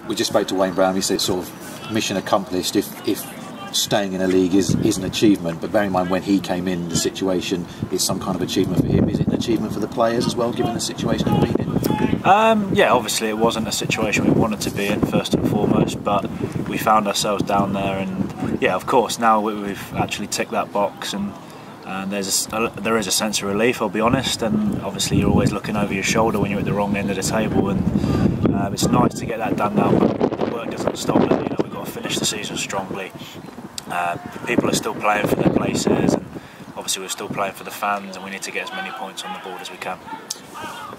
we just spoke to Wayne Brown. He said sort of mission accomplished if staying in a league is an achievement, but bear in mind when he came in, the situation is some kind of achievement for him. Is it an achievement for the players as well, given the situation he's been in? Yeah, obviously it wasn't a situation we wanted to be in first and foremost, but we found ourselves down there, and yeah, of course now we've actually ticked that box, and there is a sense of relief, I'll be honest. And obviously you're always looking over your shoulder when you're at the wrong end of the table, and it's nice to get that done now, but the work doesn't stop. We've got to finish the season strongly. People are still playing for their places, and obviously we're still playing for the fans, and we need to get as many points on the board as we can.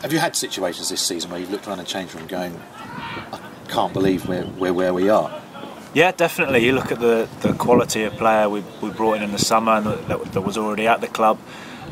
Have you had situations this season where you've looked around the change room going, I can't believe we're where we are? Yeah, definitely. You look at the quality of player we brought in the summer, and that was already at the club,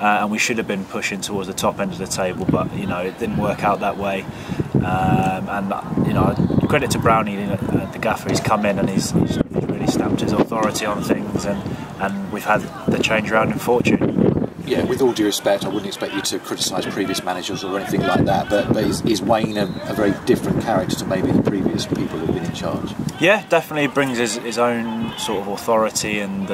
and we should have been pushing towards the top end of the table, but it didn't work out that way. And credit to Brownie, the gaffer. He's come in and he's really stamped his authority on things, and we've had the change around in fortune. Yeah, with all due respect, I wouldn't expect you to criticise previous managers or anything like that, but is Wayne a very different character to maybe the previous people who've been in charge? Yeah, definitely brings his own sort of authority, and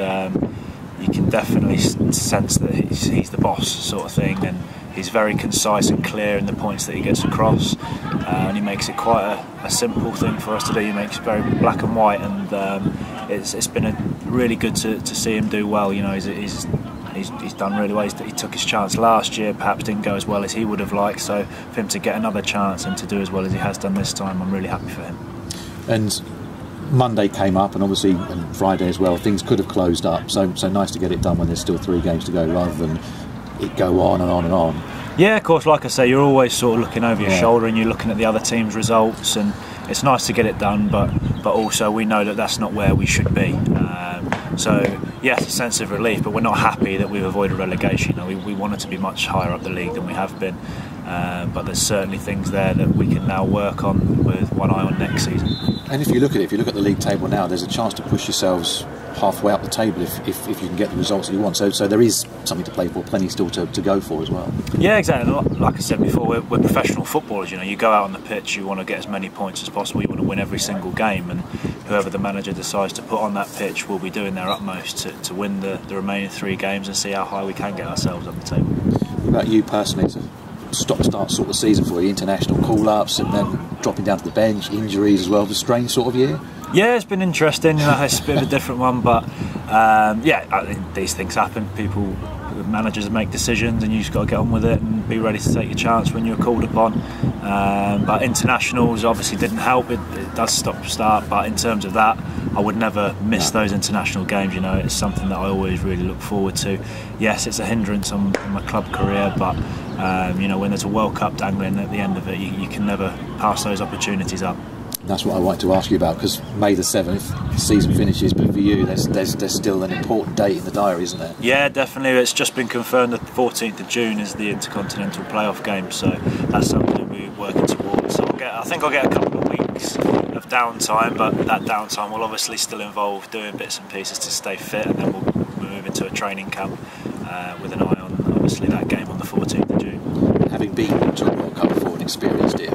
you can definitely sense that he's the boss sort of thing, and he's very concise and clear in the points that he gets across, and he makes it quite a simple thing for us to do. He makes it very black and white, and it's been really good to see him do well. He's done really well. He took his chance last year, perhaps didn't go as well as he would have liked, so for him to get another chance and to do as well as he has done this time, I'm really happy for him. And Monday came up, and obviously and Friday as well, things could have closed up, so nice to get it done when there's still 3 games to go rather than it go on and on and on. Yeah, of course, like I say, you're always sort of looking over your shoulder, and you're looking at the other team's results, and it's nice to get it done, but also we know that that's not where we should be. So yes, a sense of relief, but we're not happy that we've avoided relegation. We wanted to be much higher up the league than we have been, but there's certainly things there that we can now work on with one eye on next season. And if you look at the league table now, there's a chance to push yourselves halfway up the table if you can get the results that you want. So there is something to play for, plenty still to go for as well. Yeah, exactly. Like I said before, we're professional footballers. You go out on the pitch, you want to get as many points as possible. You want to win every single game, and whoever the manager decides to put on that pitch will be doing their utmost to win the remaining 3 games and see how high we can get ourselves up the table. What about you personally? It's a stop-start sort of season for you, international call-ups and then dropping down to the bench, injuries as well. A strange sort of year. Yeah, it's been interesting. It's a bit of a different one, but yeah, I think these things happen. Managers make decisions, and you just got to get on with it and be ready to take your chance when you're called upon. But internationals obviously didn't help. It does stop-start, but in terms of that, I would never miss those international games. It's something that I always really look forward to. Yes, it's a hindrance on my club career, but when there's a World Cup dangling at the end of it, you can never pass those opportunities up. That's what I wanted to ask you about, because May the 7th, the season finishes, but for you there's still an important date in the diary, isn't there? Yeah, definitely. It's just been confirmed that the 14th of June is the Intercontinental Playoff game, so that's something we're working towards. So I think I'll get a couple of weeks of downtime, but that downtime will obviously still involve doing bits and pieces to stay fit, and then we'll move into a training camp with an eye on obviously that game on the 14th of June. Having been to a World Cup before and experienced it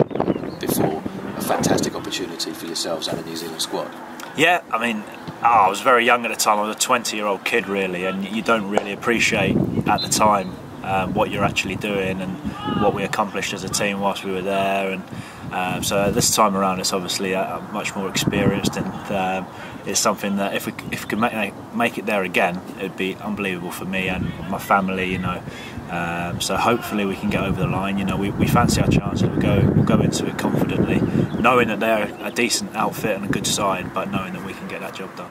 before, a fantastic opportunity for yourselves and the New Zealand squad. Yeah, I was very young at the time. I was a 20-year-old kid really, and you don't really appreciate at the time what you're actually doing and what we accomplished as a team whilst we were there. And so this time around, it's obviously much more experienced, and it's something that if we could make it there again, it'd be unbelievable for me and my family. So hopefully we can get over the line. We fancy our chances. We'll go into it confidently, knowing that they're a decent outfit and a good side, but knowing that we can get that job done.